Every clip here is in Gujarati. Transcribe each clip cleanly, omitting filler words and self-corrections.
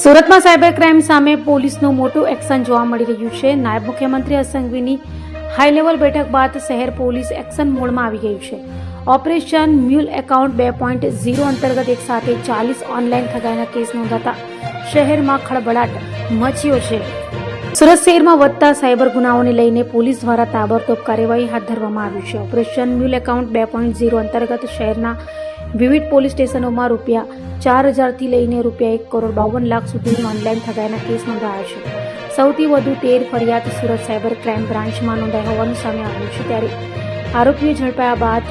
સુરતમાં સાયબર ક્રાઇમ સામે પોલીસનું મોટું એક્શન જોવા મળી રહ્યું છે. નાયબ મુખ્યમંત્રી હર્ષ સંઘવીની હાઈ લેવલ બેઠક બાદ શહેર પોલીસ એક્શન મોડમાં આવી ગયું છે. ઓપરેશન મ્યુલ એકાઉન્ટ 2.0 અંતર્ગત એક સાથે 40 ઓનલાઈન ઠગાઈના કેસ નોંધાતા શહેરમાં ખળભળાટ મચ્યો છે. સુરત શહેરમાં વધતા સાયબર ગુનાઓને લઈને પોલીસ દ્વારા તાબડતોબ કાર્યવાહી હાથ ધરવામાં આવી છે. ઓપરેશન મ્યુલ એકાઉન્ટ 2.0 અંતર્ગત શહેરના વિવિધ પોલીસ સ્ટેશનોમાં ₹4,000 થી લઈને ₹1,52,00,000 સુધીની ઓનલાઈન ઠગાઈના કેસ નોંધાયા છે. સૌથી વધુ 13 ફરિયાદ સુરત સાયબર ક્રાઇમ બ્રાન્ચમાં નોંધાઈ હોવાનું સામે આવ્યું છે. ત્યારે આરોપીઓ ઝડપાયા બાદ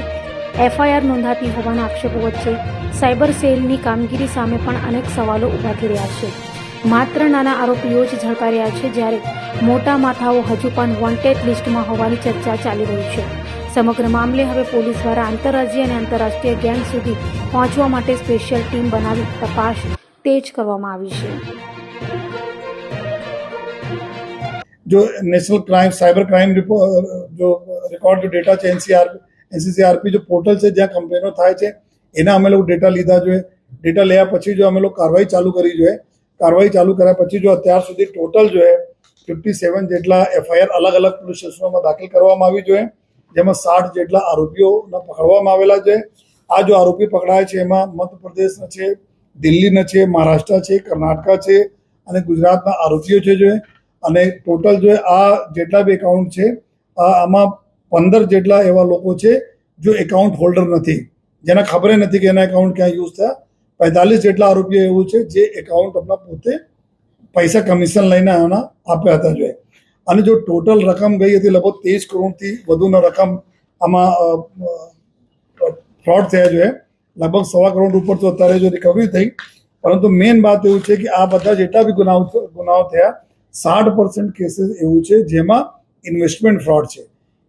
FIR નોંધાતી હોવાના આક્ષેપો વચ્ચે સાયબર સેલની કામગીરી સામે પણ અનેક સવાલો ઊભા થઈ રહ્યા છે. માત્ર નાના આરોપીઓ જ ઝડપાઈ રહ્યા છે, જ્યારે મોટા માથાઓ હજુ પણ વોન્ટેડ લિસ્ટમાં હોવાની ચર્ચા ચાલી રહી છે. સમગ્ર મામલે હવે પોલીસ દ્વારા આંતરરાજ્ય અને આંતરરાષ્ટ્રીય ગેંગ સુધી પહોંચવા માટે સ્પેશિયલ ટીમ બનાવી તપાસ તેજ કરવામાં આવી છે. जो नेशनल क्राइम साइबर क्राइम जो रिकॉर्ड जो डेटा है NCCRP जो पोर्टल से ज्યાં કમ્પ્લેનો થાય છે એના અમે લોકો ડેટા લીધા જોઈએ. ડેટા લેવા પછી જો અમે લોકો કાર્યવાહી ચાલુ કરી જોઈએ. કાર્યવાહી ચાલુ કર્યા પછી જો અત્યાર સુધી ટોટલ જો 57 જેટલા FIR અલગ અલગ પોલીસ સ્ટેશનોમાં દાખલ કરવામાં આવી જોઈએ, જેમાં 60 જેટલા આરોપીઓને પકડવામાં આવેલા છે. આ જો આરોપી પકડાય છે એમાં મધ્યપ્રદેશના છે, દિલ્હીના છે, મહારાષ્ટ્ર છે, કર્ણાટકા છે અને ગુજરાતના આરોપીઓ છે જોઈએ. અને ટોટલ જો આ જેટલા બી એકાઉન્ટ છે આમાં 15 જેટલા એવા લોકો છે જો એકાઉન્ટ હોલ્ડર નથી, જેના ખબર નથી કે એના એકાઉન્ટ ક્યાં યુઝ થયા. 45 જેટલા આરોપીઓ એવું છે જે એકાઉન્ટ આપણા પોતે પૈસા કમિશન લઈને આના આપ્યા હતા જોઈએ. અને જો ટોટલ રકમ ગઈ હતી લગભગ 23 કરોડથી વધુના રકમ આમાં ફ્રોડ થયા જોઈએ. લગભગ 1.25 કરોડ ઉપર તો અત્યારે જો રિકવરી થઈ. પરંતુ મેઇન વાત એવું છે કે આ બધા જેટલા બી ગુનાઓ થયા 60% કેસીસ એવું છે જેમાં ઇન્વેસ્ટમેન્ટ ફ્રોડ છે.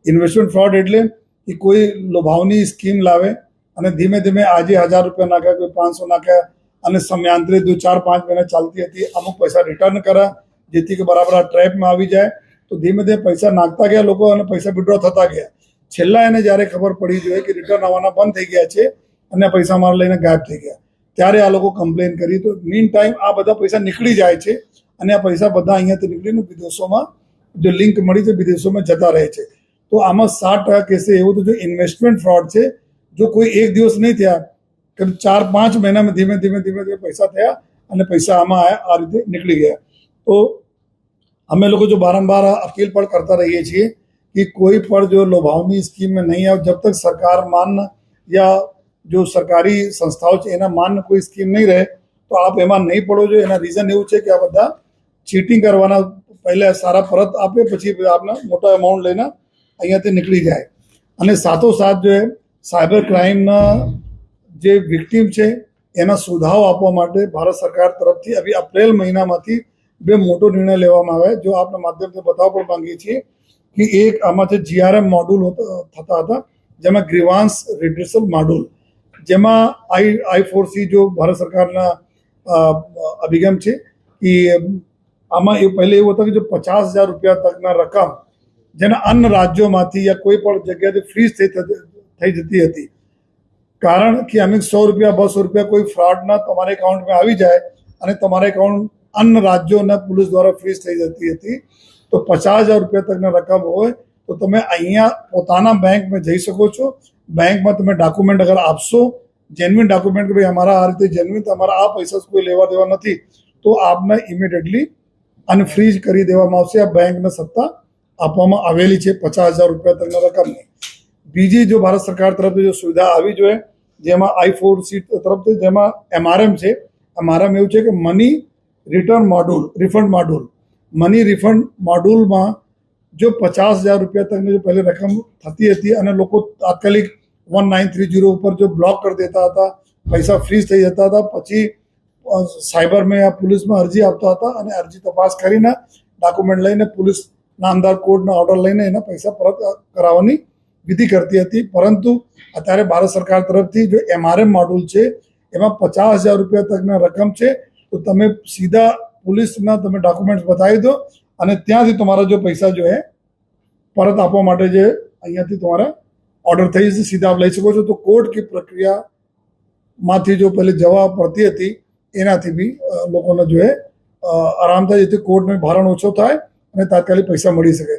ઇન્વેસ્ટમેન્ટ ફ્રોડ એટલે કે કોઈ લોભાવની સ્કીમ લાવે અને ધીમે ધીમે આજે ₹1000 નાખ્યા, કોઈ 500 નાખ્યા અને સમયાંતરે 4-5 મહિના ચાલતી હતી. અમુક પૈસા રિટર્ન કર્યા જેથી કે બરાબર આ ટ્રેપમાં આવી જાય. તો ધીમે ધીમે પૈસા નાખતા ગયા લોકો અને પૈસા વિડ્રો થતા ગયા. છેલ્લા એને જ્યારે ખબર પડી જોઈએ કે રિટર્ન આવવાના બંધ થઈ ગયા છે અને પૈસા મારા લઈને ગાયબ થઈ ગયા, ત્યારે આ લોકો કમ્પ્લેન કરી. તો મીન ટાઈમ આ બધા પૈસા નીકળી જાય છે અને આ પૈસા બધા અહીંયાથી નીકળીને વિદેશોમાં જો લિંક મળી છે વિદેશોમાં જતા રહે છે. તો આમાં 60% કેસે એવું તો જો ઇન્વેસ્ટમેન્ટ ફ્રોડ છે. જો કોઈ એક દિવસ નહીં થયા, 4-5 મહિનામાં ધીમે ધીમે પૈસા થયા અને પૈસા આમાં આ રીતે નીકળી ગયા. તો અમે લોકો જો વારંવાર અપીલ પણ કરતા રહીએ છીએ कि कोई पर जो लोभावनी स्कीम में नहीं आए, जब तक सरकार मान्य या जो सरकारी संस्थाओं છે એના માન્ય કોઈ સ્કીમ નહીં રહે તો આપ એમાં નહીં પડો જોઈએ. એના રીઝન એવું છે કે આ બધા ચીટિંગ કરવાના, પહેલા સારા પરત આપે પછી આપને મોટા અમાઉન્ટ લઈને અહીંયાથી નીકળી જાય. અને સાથોસાથ જો સાયબર ક્રાઇમના જે વિક્ટીમ છે એના સુધારો આપવા માટે ભારત સરકાર તરફથી અભી એપ્રિલ મહિનામાંથી 2 મોટો નિર્ણય લેવામાં આવ્યા. જો આપના માધ્યમથી બતાવવા પણ માંગીએ છીએ कि एक આમાંથી GRM મોડ્યુલ થતા હતા, જેમાં ગ્રીવાન્સ રિડ્રેસલ મોડ્યુલ, જેમાં I4C જો ભારત સરકારના અભિગમ છે કે આમાં એ પહેલે એવું હતું કે જો ₹50,000 તકના રકમ જેના અન્ય રાજ્યોમાંથી યા કોઈ પણ જગ્યાથી ફ્રીઝ થઈ જતી હતી. કારણ કે અમે ₹100, ₹200 કોઈ ફ્રોડના તમારા એકાઉન્ટમાં આવી જાય અને તમારા એકાઉન્ટ અન્ય રાજ્યોના પોલીસ દ્વારા ફ્રીઝ થઈ જતી હતી. તો ₹50,000 તકના રકમ હોય તો તમે અહીંયા પોતાના બેંકમાં જઈ શકો છો. બેંકમાં તમે ડોક્યુમેન્ટ અગર આપશો, જેન્યુઇન ડોક્યુમેન્ટ કે ભાઈ અમારા આ રીતે જેન્યુઇન તમારા આ પૈસા કોઈ લેવા દેવા નથી, તો આપને ઇમિડિયેટલી અનફ્રીઝ કરી દેવામાં આવશે. આ બેંકને સત્તા આપવામાં આવેલી છે ₹50,000 તકના રકમની. બીજી જો ભારત સરકાર તરફથી જો સુવિધા આવી જોઈએ, જેમાં I4C તરફથી, જેમાં MRM છે. MRM એવું છે કે money return module, refund module. Money refund મોડ્યુલમાં જો ₹50,000 તકની જો પહેલે રકમ થતી હતી અને લોકો તાત્કાલિક 1930 ઉપર જો બ્લોક કરી દેતા હતા, પૈસા ફ્રીઝ થઈ જતા હતા, પછી સાયબરમાં યા પોલીસમાં અરજી આપતા હતા અને અરજી તપાસ કરીને ડોક્યુમેન્ટ લઈને પોલીસ નામદાર કોર્ટના ઓર્ડર લઈને એના પૈસા પરત કરાવવાની વિધિ કરતી હતી. પરંતુ અત્યારે ભારત સરકાર તરફથી જો MRM મોડ્યુલ છે એમાં ₹50,000 તકના રકમ છે. તો તમે સીધા પોલીસના તમે ડોક્યુમેન્ટ્સ બતાવી દો અને ત્યાંથી તમારા જો પૈસા જો પરત આપવા માટે જે અહીંયાથી તમારા ઓર્ડર થઈ જશે, સીધા આપ લઈ શકો છો. તો કોર્ટ કી પ્રક્રિયામાંથી જો પહેલે જવા પડતી હતી એનાથી બી લોકોને જો આરામથી જેથી કોર્ટનું ભારણ ઓછો થાય અને તાત્કાલિક પૈસા મળી શકે.